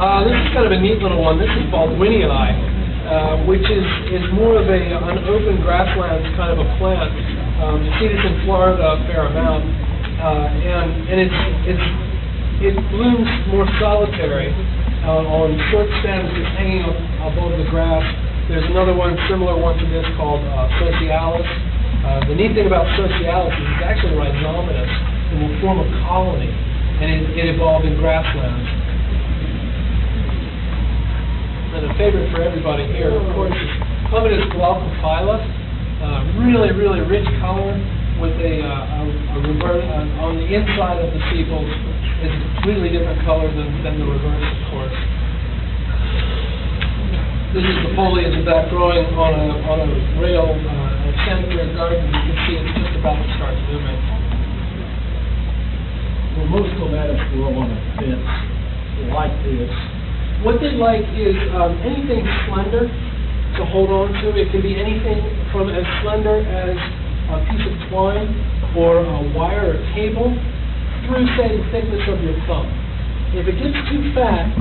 This is kind of a neat little one. This is Baldwinii, which is more of an open grasslands kind of a plant. You see this in Florida a fair amount, and it blooms more solitary on short stems, just hanging above the grass. There's another one, similar one to this, called Socialis. The neat thing about Socialis is it's actually rhizomatous and will form a colony, and it evolved in grasslands. And a favorite for everybody here, of course, is Clematis glaucophylla. Really, really rich color with on the inside of the sepals is a completely different color than the reverse, of course. This is the foliage of that growing on a rail, a Chandelier garden. You can see it's just about to start blooming. Well, most clematis grow on a fence like this. What they like is anything slender to hold on to. It can be anything from as slender as a piece of twine or a wire or cable through, say, the thickness of your thumb. If it gets too fat,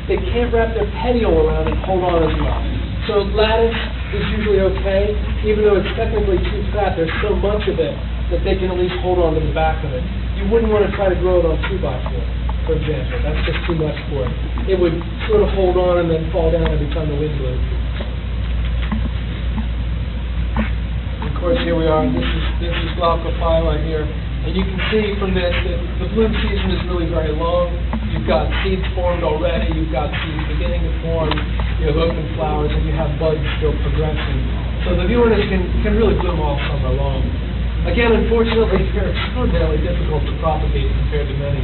they can't wrap their petiole around and hold on as well. So lattice is usually okay, even though it's technically too fat. There's so much of it that they can at least hold on to the back of it. You wouldn't want to try to grow it on 2x4. For example, that's just too much for it. It would sort of hold on and then fall down every time the wind blew. Of course, here we are. This is glaucophylla here, and you can see from this that the bloom season is really very long. You've got seeds formed already. You've got seeds beginning to form. You have open flowers, and you have buds still progressing. So the viewers can really bloom all summer long. Again, unfortunately, they're extraordinarily difficult to propagate compared to many.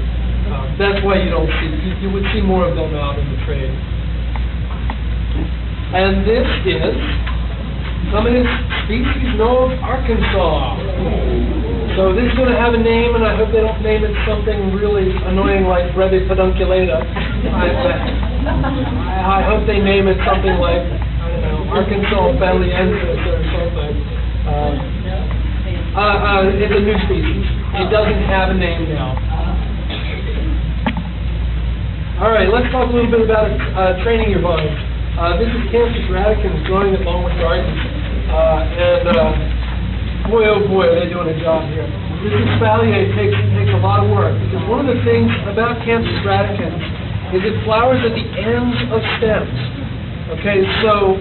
That's why you don't see, you would see more of them out in the trade. And this is Clematis species of Arkansas. So this is going to have a name, and I hope they don't name it something really annoying like Breve pedunculata. I hope they name it something like, I don't know, Arkansas belliensis or something. It's a new species. It doesn't have a name now. All right, let's talk a little bit about training your vines. This is Campus radicans growing at Longwood Gardens, boy, oh boy, are they doing a job here. This espalier takes a lot of work, because one of the things about Campus radicans is it flowers at the ends of stems. Okay, so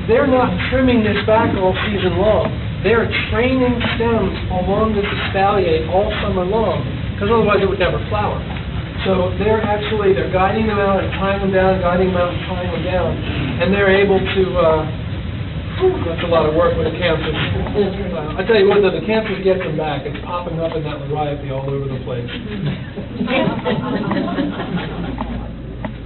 they're not trimming this back all season long. They're training stems along this espalier all summer long, because otherwise it would never flower. So they're guiding them out and tying them down, guiding them out and tying them down, and they're able to, that's a lot of work with a campus. I tell you what, though, the campus gets them back. It's popping up in that variety all over the place.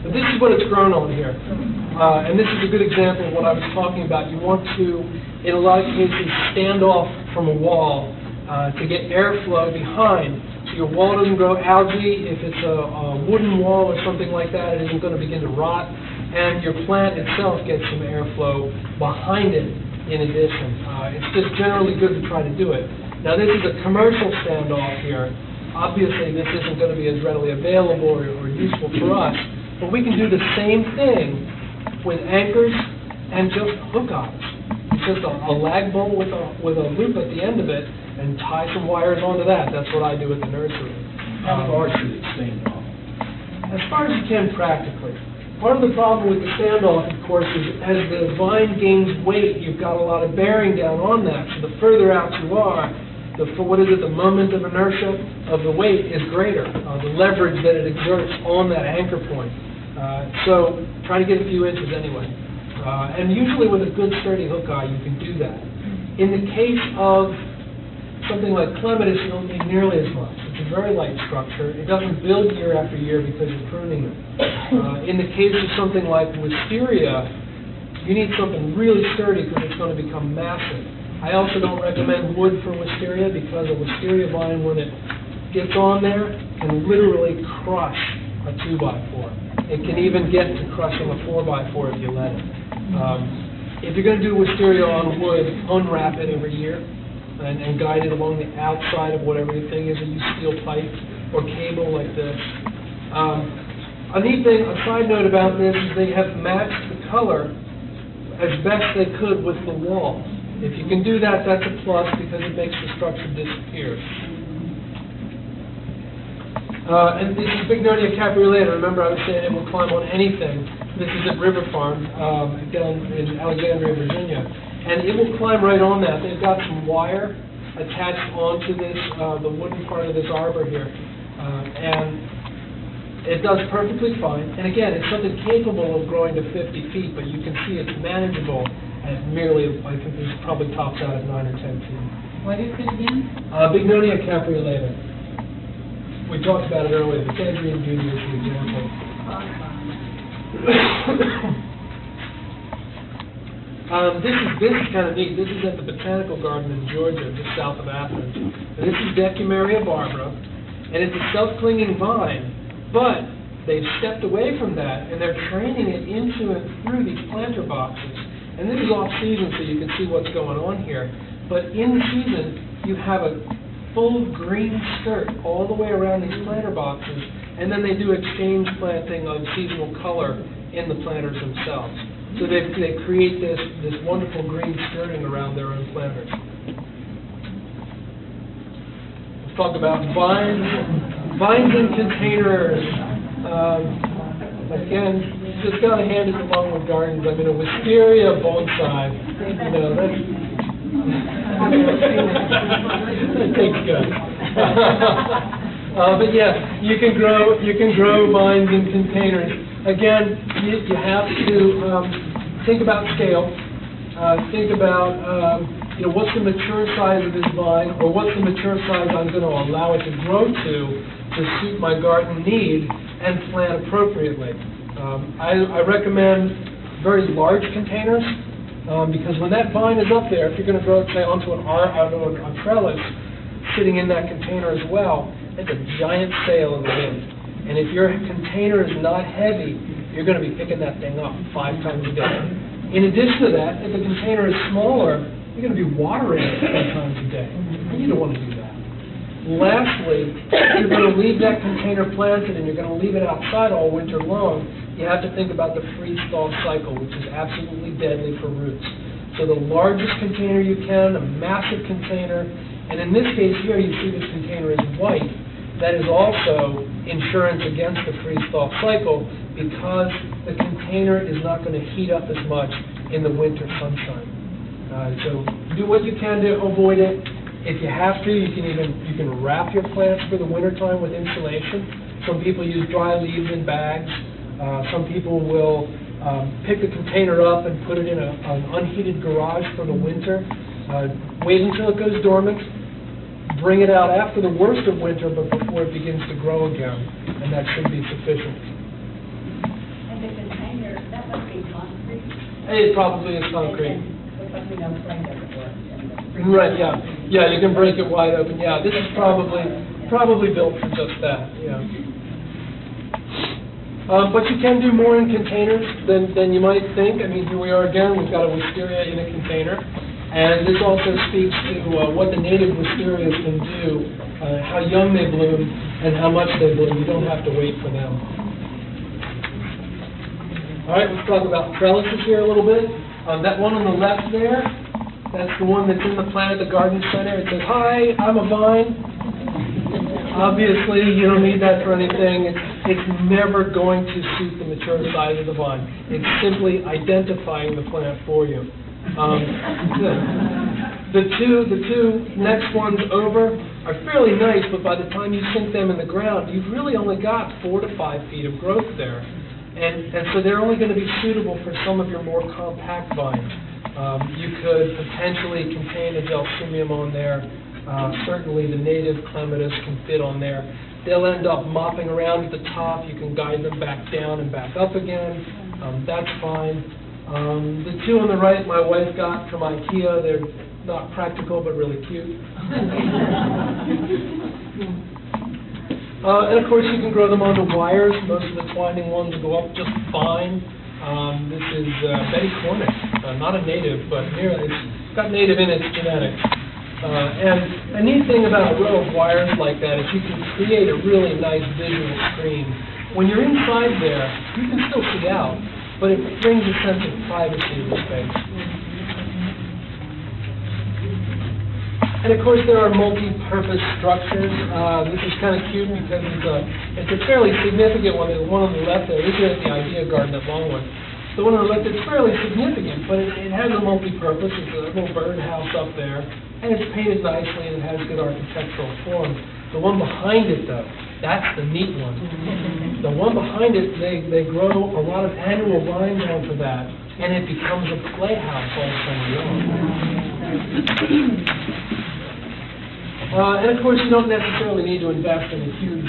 But this is what it's grown on here. And this is a good example of what I was talking about. You want to, in a lot of cases, stand off from a wall to get airflow behind. Your wall doesn't grow algae. If it's a wooden wall or something like that, it isn't going to begin to rot. And your plant itself gets some airflow behind it in addition. It's just generally good to try to do it. Now this is a commercial standoff here. Obviously this isn't going to be as readily available or useful for us, but we can do the same thing with anchors and just hook eyes. It's just a lag bowl with a loop at the end of it, and tie some wires onto that. That's what I do at the nursery. How far should it stand off? As far as you can practically. Part of the problem with the standoff, of course, is as the vine gains weight, you've got a lot of bearing down on that. So the further out you are, the moment of inertia of the weight is greater. The leverage that it exerts on that anchor point. So try to get a few inches anyway. And usually with a good sturdy hook eye, you can do that. In the case of something like clematis, you don't need nearly as much. It's a very light structure. It doesn't build year after year because you're pruning them. In the case of something like wisteria, you need something really sturdy because it's going to become massive. I also don't recommend wood for wisteria because a wisteria vine, when it gets on there, can literally crush a 2x4. It can even get to crushing a 4x4 if you let it. If you're going to do wisteria on wood, unwrap it every year. And guide it along the outside of whatever your thing is, and use steel pipe or cable like this. A neat thing, a side note about this is they have matched the color as best they could with the wall. If you can do that, that's a plus because it makes the structure disappear. And this is Bignonia capreolata. Remember, I was saying it will climb on anything. This is at River Farm down in Alexandria, Virginia. And it will climb right on that. They've got some wire attached onto this, the wooden part of this arbor here. And it does perfectly fine. And again, it's something capable of growing to 50 feet, but you can see it's manageable at merely, I think this probably tops out at 9 or 10 feet. What is it again? Bignonia capreolata. We talked about it earlier. The tangerine beauty is the example. This is kind of neat. This is at the Botanical Garden in Georgia, just south of Athens. And this is Decumaria barbara, and it's a self-clinging vine. But they've stepped away from that, and they're training it into and through these planter boxes. And this is off-season, so you can see what's going on here. But in season, you have a full green skirt all the way around these planter boxes, and then they do exchange planting of seasonal color in the planters themselves. So they create this wonderful green skirting around their own planters. Let's talk about vines in containers. Again, just got to hand it along with gardens. I mean, a wisteria bonsai, that's that takes guts. But yeah, you can grow vines in containers. Again, you have to think about scale. Think about what's the mature size of this vine, or what's the mature size I'm going to allow it to grow to suit my garden need, and plant appropriately. I recommend very large containers because when that vine is up there, if you're going to grow it, say, onto a trellis sitting in that container as well, it's a giant sail in the wind. And if your container is not heavy, you're going to be picking that thing up 5 times a day. In addition to that, if the container is smaller, you're going to be watering it 10 times a day. And you don't want to do that. Lastly, if you're going to leave that container planted and you're going to leave it outside all winter long, you have to think about the freeze-thaw cycle, which is absolutely deadly for roots. So the largest container you can, a massive container, and in this case here you see this container is white. That is also insurance against the freeze-thaw cycle because the container is not going to heat up as much in the winter sunshine. So do what you can to avoid it. If you have to, you can wrap your plants for the wintertime with insulation. Some people use dry leaves in bags. Some people will pick the container up and put it in an unheated garage for the winter. Wait until it goes dormant. Bring it out after the worst of winter, but before it begins to grow again, and that should be sufficient. And the container, that must be concrete? It probably is concrete. Because we know flame doesn't work. Right, yeah. Yeah, you can break it wide open. Yeah, this is probably built for just that, yeah. But you can do more in containers than you might think. I mean, here we are again, we've got a wisteria in a container. And this also speaks to what the native wisterias can do, how young they bloom, and how much they bloom. You don't have to wait for them. All right, let's talk about trellises here a little bit. That one on the left there, that's the one that's in the plant at the garden center. It says, "Hi, I'm a vine." Obviously, you don't need that for anything. It's never going to suit the mature size of the vine. It's simply identifying the plant for you. The two next ones over are fairly nice, but by the time you sink them in the ground, you've really only got 4 to 5 feet of growth there. And so they're only going to be suitable for some of your more compact vines. You could potentially contain a gelsemium on there. Certainly the native clematis can fit on there. They'll end up mopping around at the top. You can guide them back down and back up again. That's fine. The two on the right, my wife got from IKEA. They're not practical, but really cute. And of course, you can grow them onto wires. Most of the twining ones go up just fine. This is Betty Cornish, not a native, but it's got native in its genetics. And a neat thing about a row of wires like that is you can create a really nice visual screen when you're inside there, you can still see out, but it brings a sense of privacy to the space. And of course, there are multi-purpose structures. This is kind of cute because it's a fairly significant one. The one on the left there, this is the Idea Garden at Longwood. The one on the left is fairly significant, but it has a multi-purpose. It's a little birdhouse up there, and it's painted nicely and it has good architectural form. The one behind it, though, that's the neat one. The one behind it, they grow a lot of annual vines onto that, and it becomes a playhouse all summer long. And of course, you don't necessarily need to invest in a huge,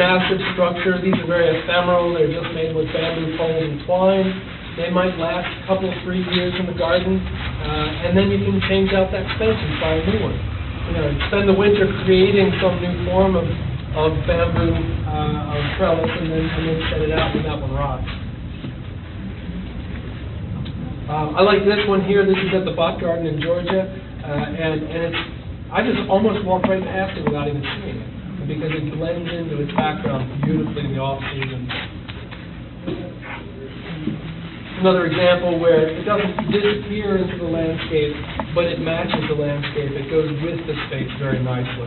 massive structure. These are very ephemeral. They're just made with bamboo poles and twine. They might last a couple, 3 years in the garden, and then you can change out that space and try a new one. You know, spend the winter creating some new form of bamboo trellis, and then set it out when that one rots. I like this one here. This is at the Bot Garden in Georgia, and it's. I just almost walked right past it without even seeing it, because it blends into its background beautifully in the off-season. Another example where it doesn't disappear into the landscape, but it matches the landscape. It goes with the space very nicely.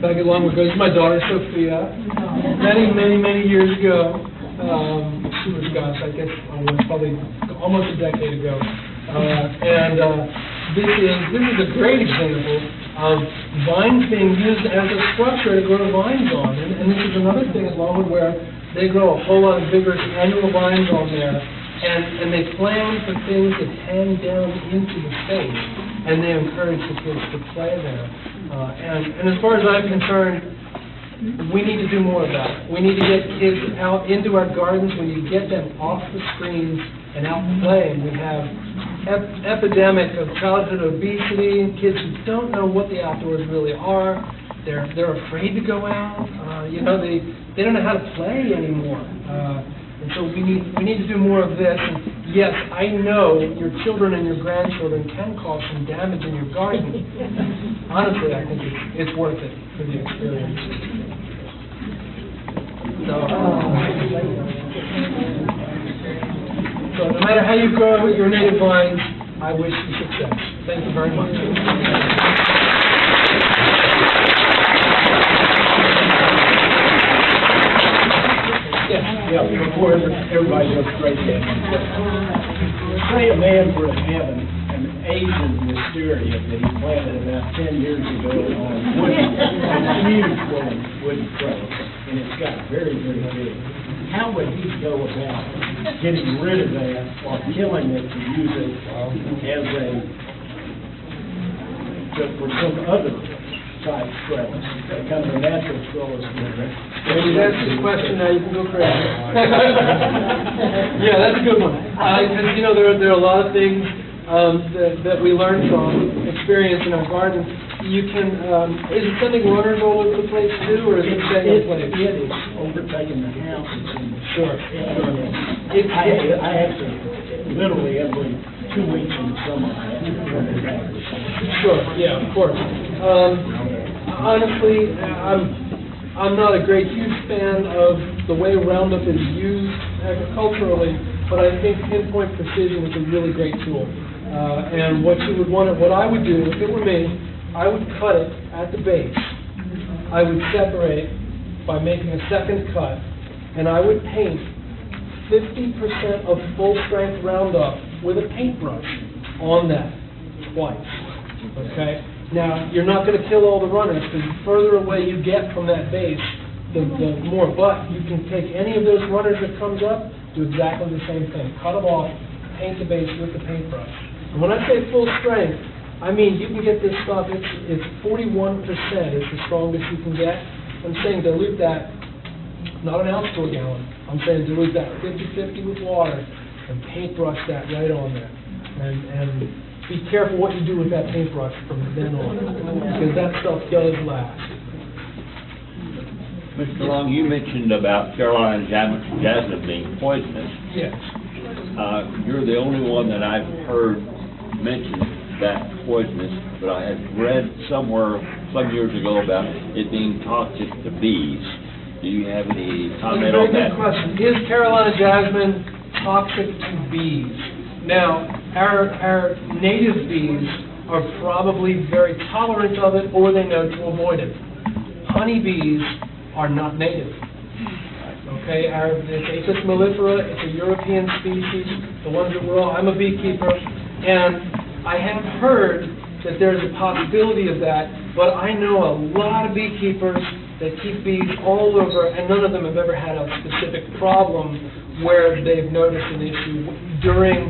Back at Longwood, this is my daughter, Sophia. Many years ago. She was, gosh, I guess probably almost a decade ago. This is a great example of vines being used as a structure to grow vines on. And this is another thing at Longwood where they grow a whole lot of vigorous annual vines on there, and they plan for things that hang down into the space, and they encourage the kids to play there. And as far as I'm concerned, we need to do more of that. We need to get kids out into our gardens. We need to get them off the screens and out playing. We have epidemic of childhood obesity, kids who don't know what the outdoors really are. They're afraid to go out. They don't know how to play anymore. And so we need to do more of this. And yes, I know your children and your grandchildren can cause some damage in your garden. Honestly, I think it's worth it for the experience. So no matter how you grow your native vines, I wish you success. Thank you very much. Yeah, before everybody goes crazy. Say a man were to have an Asian wisteria that he planted about 10 years ago on a huge wooden trellis, and it's got very big. How would he go about getting rid of that or killing it to use it as for some other type trellis, kind of a natural trellis? Maybe that's the question. Now you can go crazy. Yeah, that's a good one. Because there are a lot of things that we learn from experience in our garden. You can, is it sending runners all over the place too, or is it staying in place? It is overtaking the house. Sure. I have to, literally every 2 weeks in the summer, I have to turn it back. Sure, yeah, of course. Honestly, I'm not a huge fan of the way Roundup is used agriculturally, but I think pinpoint precision is a really great tool. And what I would do, if it were me, I would cut it at the base. I would separate by making a second cut, and I would paint 50% of full-strength Roundup with a paintbrush on that twice. Okay? Now, you're not going to kill all the runners, because the further away you get from that base, the more. But you can take any of those runners that comes up, do exactly the same thing. Cut them off, paint the base with the paintbrush. And when I say full strength, I mean you can get this stuff, it's 41% is the strongest you can get. I'm saying dilute that, not an ounce to a gallon. I'm saying dilute that 50-50 with water and paintbrush that right on there. And be careful what you do with that paintbrush from then on, because that stuff does last. Mr. Long, you mentioned about Carolina jasmine being poisonous. Yes. You're the only one that I've heard mention that poisonous, but I had read somewhere some years ago about it being toxic to bees. Do you have any comment on Very that? good question. Is Carolina jasmine toxic to bees? Now, our native bees are probably very tolerant of it, or they know to avoid it. Honeybees are not native. Okay, it's Apis mellifera, it's a European species, the ones that I'm a beekeeper, and I have heard that there's a possibility of that, but I know a lot of beekeepers that keep bees all over, and none of them have ever had a specific problem where they've noticed an issue during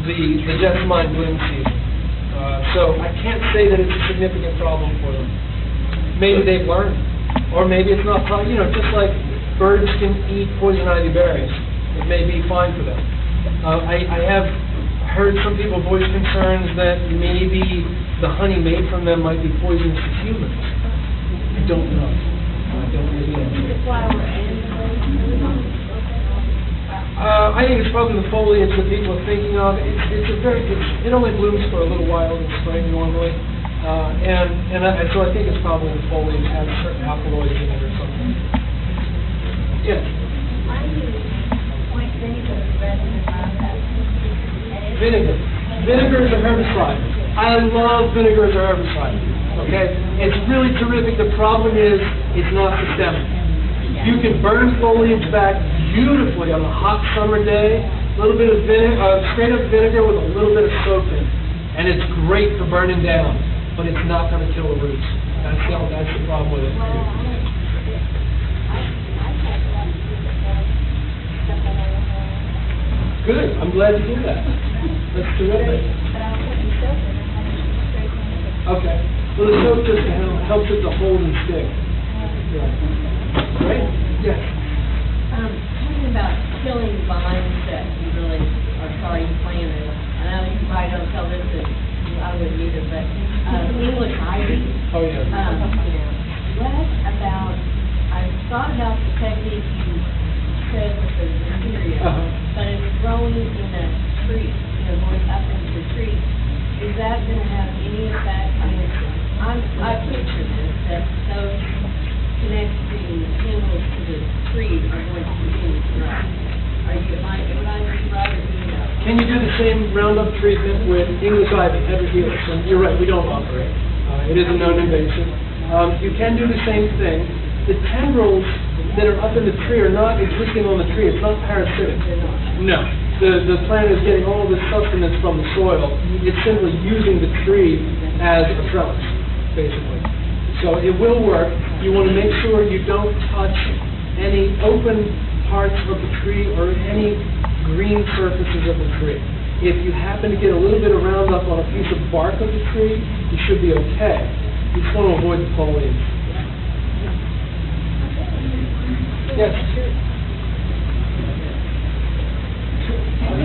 the jessamine bloom season. So I can't say that it's a significant problem for them. Maybe they've learned, or maybe it's not, just like birds can eat poison ivy berries. It may be fine for them. I have heard some people voice concerns that maybe the honey made from them might be poisonous to humans. I don't know. I don't know the answer. I think it's probably the foliage that people are thinking of. It only blooms for a little while in the spring normally, so I think it's probably the foliage has certain alkaloids in it or something. Yes. Vinegar. Vinegar is a herbicide. I love vinegar as a herbicide. Okay? It's really terrific. The problem is it's not systemic. You can burn foliage back beautifully on a hot summer day, a little bit of straight up vinegar with a little bit of soap in it. And it's great for burning down, but it's not going to kill the roots. That's the problem with it. Good. I'm glad to hear that. That's terrific. Okay. Well, the soap just helps it to hold and stick. Yeah. Right? Yes. Talking about killing vines that you really are sorry you planted. I know you probably don't tell this, and I wouldn't either, but English ivy. Oh, yeah. What about, I've thought about the technique you said with the bacteria, but it's growing in a tree, going up into the tree. Is that going to have any effect? I picture this, that those connecting tendrils to the tree are going to continue to grow. Would I be right, or do you know? Can you do the same Roundup treatment with English ivy, heterohelix? And you're right, we don't offer it. It is a non-invasive. You can do the same thing. The tendrils that are up in the tree are not existing on the tree. It's not parasitic. No. The plant is getting all this sustenance from the soil. It's simply using the tree as a trellis, basically. So it will work. You want to make sure you don't touch any open parts of the tree or any green surfaces of the tree. If you happen to get a little bit of Roundup on a piece of bark of the tree, you should be okay. You just want to avoid the foliage. Yes? Can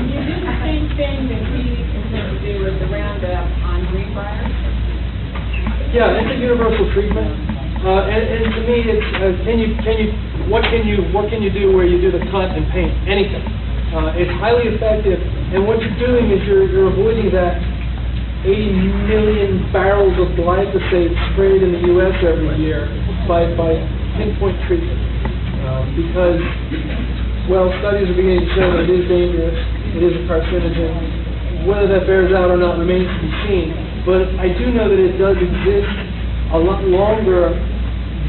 you do the same thing that we intend to do with the Roundup on greenbrier? Yeah, it's a universal treatment. And to me, it's what can you do where you do the cut and paint? Anything. It's highly effective, and what you're doing is you're avoiding that 80 million barrels of glyphosate sprayed in the U.S. every year by pinpoint treatment. Because, well, studies are beginning to show that it is dangerous, it is a carcinogen. Whether that bears out or not remains to be seen, but I do know that it does exist a lot longer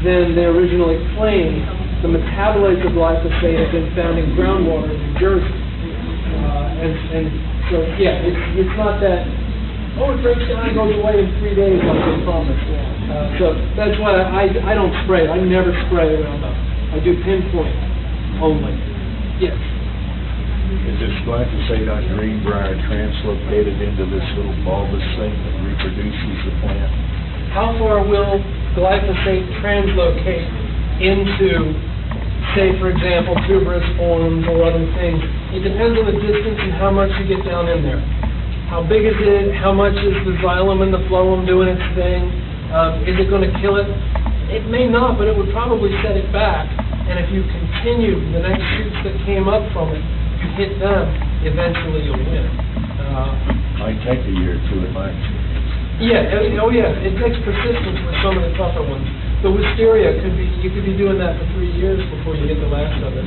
than they originally claimed. The metabolites of glyphosate have been found in groundwater in New Jersey. And so, yeah, it's not that, it breaks down and goes away in 3 days like they promised. So that's why I don't spray. I never spray Roundup. I do pinpoint only. Yes. Is this glyphosate on greenbrier translocated into this little bulbous thing that reproduces the plant? How far will glyphosate translocate into, say, for example, tuberous forms or other things? It depends on the distance and how much you get down in there. How big is it? How much is the xylem and the phloem doing its thing? Is it going to kill it? It may not, but it would probably set it back. And if you continue the next shoots that came up from it, you hit them, eventually you'll win. Might take a year or two at max. Yeah, oh yeah, it takes persistence with some of the tougher ones. The wisteria you could be doing that for 3 years before you get the last of it.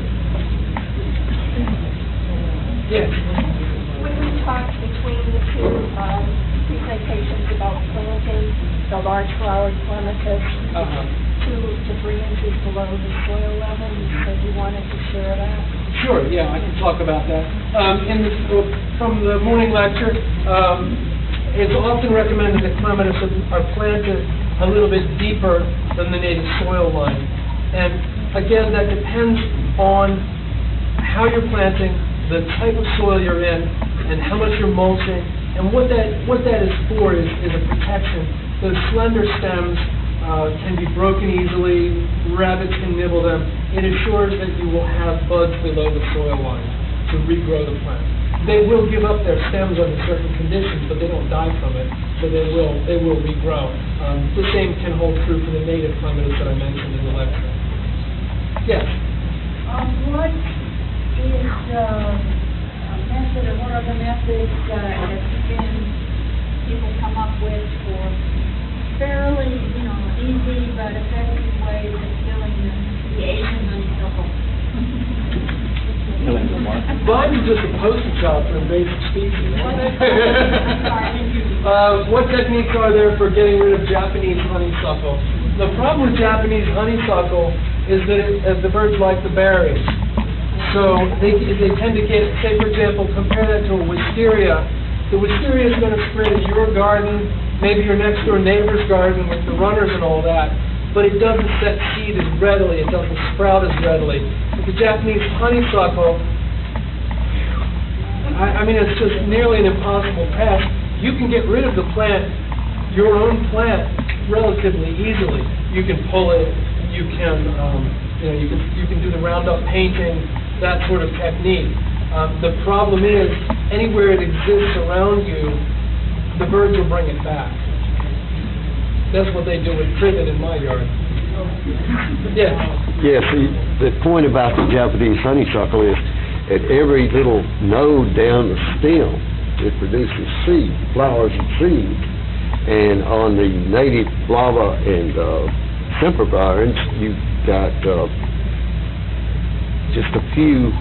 Yeah. When we talked between the two presentations about planting the large flowered clematis to bring into below the soil level, you said you wanted to share that? Sure, yeah, I can talk about that. From the morning lecture, it's often recommended that clematis are planted a little bit deeper than the native soil line. And again, that depends on how you're planting, the type of soil you're in, and how much you're mulching. And what that is for is a protection. Those slender stems can be broken easily, rabbits can nibble them. It assures that you will have buds below the soil line to regrow the plant. They will give up their stems under certain conditions, but they don't die from it, so they will regrow. The same can hold true for the native clematis that I mentioned in the lecture. Yes? What is a method, or what are the methods that people come up with for fairly, easy but effective ways of killing the Asian honeysuckle? Vine is just a poster child for invasive species. What techniques are there for getting rid of Japanese honeysuckle? The problem with Japanese honeysuckle is that the birds like the berries. So they tend to get, say for example, compare that to a wisteria. The wisteria is going to spread in your garden, maybe your next door neighbor's garden with the runners and all that, but it doesn't set seed as readily, it doesn't sprout as readily. With the Japanese honeysuckle, I mean, it's just nearly an impossible task. You can get rid of the plant, your own plant, relatively easily. You can pull it, you can do the Roundup painting, that sort of technique. The problem is, anywhere it exists around you, the birds will bring it back. That's what they do with privet in my yard. Yeah. Yeah, see, the point about the Japanese honeysuckle is at every little node down the stem, it produces seed, flowers and seeds. And on the native lava and sempervirens, you've got just a few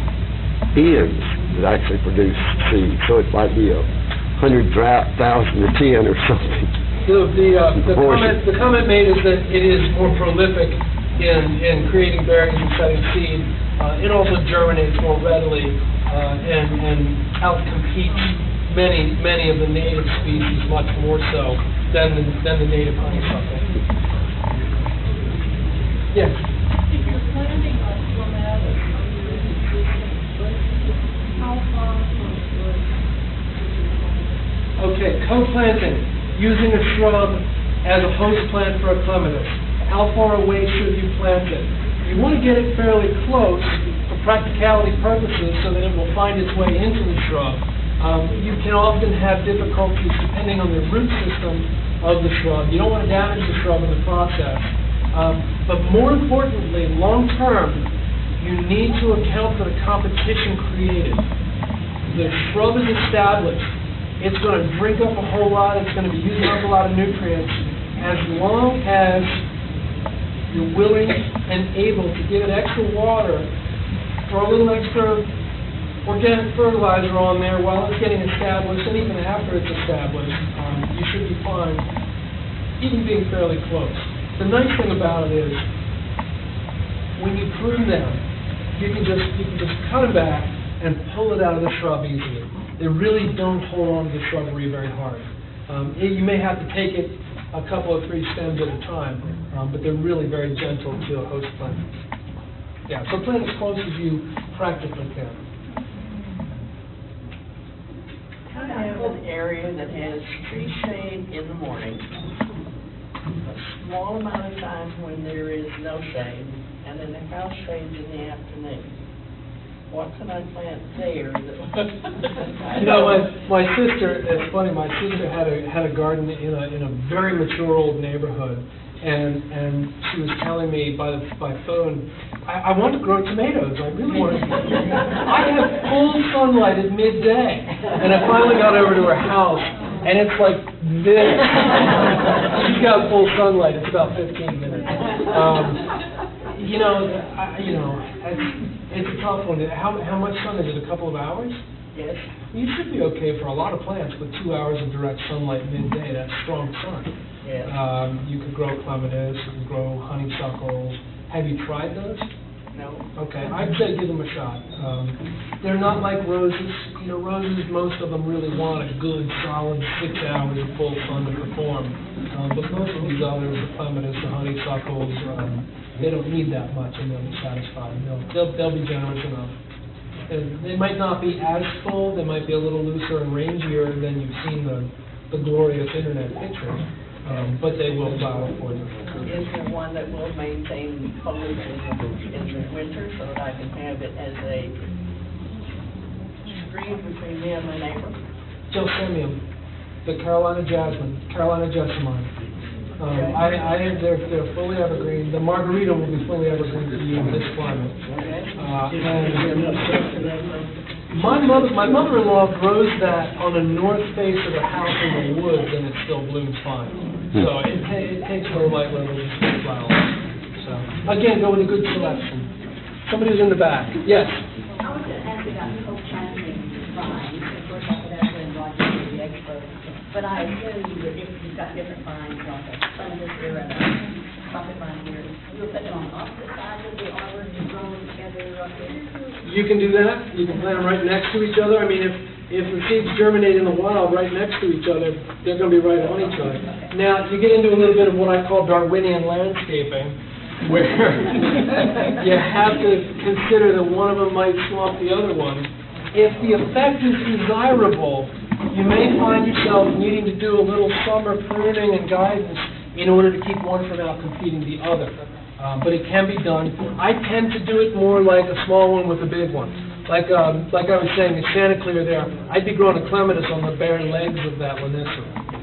ends that actually produce seeds. So it might be 100,000 to 10 or something. The comment made is that it is more prolific in creating berries and setting seed. It also germinates more readily and outcompetes many of the native species much more so than the native honeysuckle. Yes? If you're planting a clematis, how far from the bush? Okay, co-planting, using a shrub as a host plant for a clematis. How far away should you plant it? You want to get it fairly close for practicality purposes so that it will find its way into the shrub. You can often have difficulties depending on the root system of the shrub. You don't want to damage the shrub in the process. But more importantly, long term, you need to account for the competition created. The shrub is established. It's going to drink up a whole lot. It's going to be using up a lot of nutrients. As long as you're willing and able to give it extra water, throw a little extra organic fertilizer on there while it's getting established, and even after it's established, you should be fine, even being fairly close. The nice thing about it is, when you prune them, you can just cut them back and pull it out of the shrub easily. They really don't hold on to the shrubbery very hard. You may have to take it a couple of 3 stems at a time, but they're really very gentle to a host plant. Yeah, so plant as close as you practically can. I have an area that has tree shade in the morning, a small amount of time when there is no shade, and then the house shade in the afternoon. What can I plant there? You know, my sister, it's funny, my sister had a garden in a very mature old neighborhood, and she was telling me by phone, I want to grow tomatoes, I really want to. I have full sunlight at midday, and I finally got over to her house, and it's like this. She's got full sunlight, it's about 15 minutes. It's a tough one. How much sun is it, a couple of hours? Yes. You should be okay for a lot of plants with 2 hours of direct sunlight midday. That's strong sun. Yes. You could grow clematis, you could grow honeysuckles. Have you tried those? No. Okay, I'd say give them a shot. They're not like roses. Roses, most of them really want a good, solid 6 hours of full sun to perform. But most of these others, the clematis, the honeysuckles, they don't need that much and they'll be satisfied. They'll be generous enough. They might not be as full, they might be a little looser and rangier than you've seen the glorious internet pictures, but they will flower for you. Is there one that will maintain foliage in the winter so that I can have it as a screen between me and my neighbor? Gelsemium, the Carolina jasmine, Carolina jessamine. They're fully evergreen. The margarita will be fully evergreen for you in this climate. My mother-in-law grows that on the north face of the house in the woods, and it still blooms fine. So it takes low light levels to still flower. So again, go with a good selection. Somebody's in the back. Yes. I was going to ask about co-planting vines. Of course, I could ask Lynn Rogers to be the expert. But I assume that if you've got different vines, like a fungus here and a tropic vine here, you'll put them on opposite sides of the arbor and grow them together up there? You can do that. You can plant them right next to each other. I mean, if the seeds germinate in the wild right next to each other, they're going to be right on each other. Now, you get into a little bit of what I call Darwinian landscaping, where you have to consider that one of them might swamp the other one. If the effect is desirable, you may find yourself needing to do a little summer pruning and guidance in order to keep one from out competing the other. But it can be done. I tend to do it more like a small one with a big one. Like I was saying, in Santa Clara there, I'd be growing a clematis on the bare legs of that Lanissera.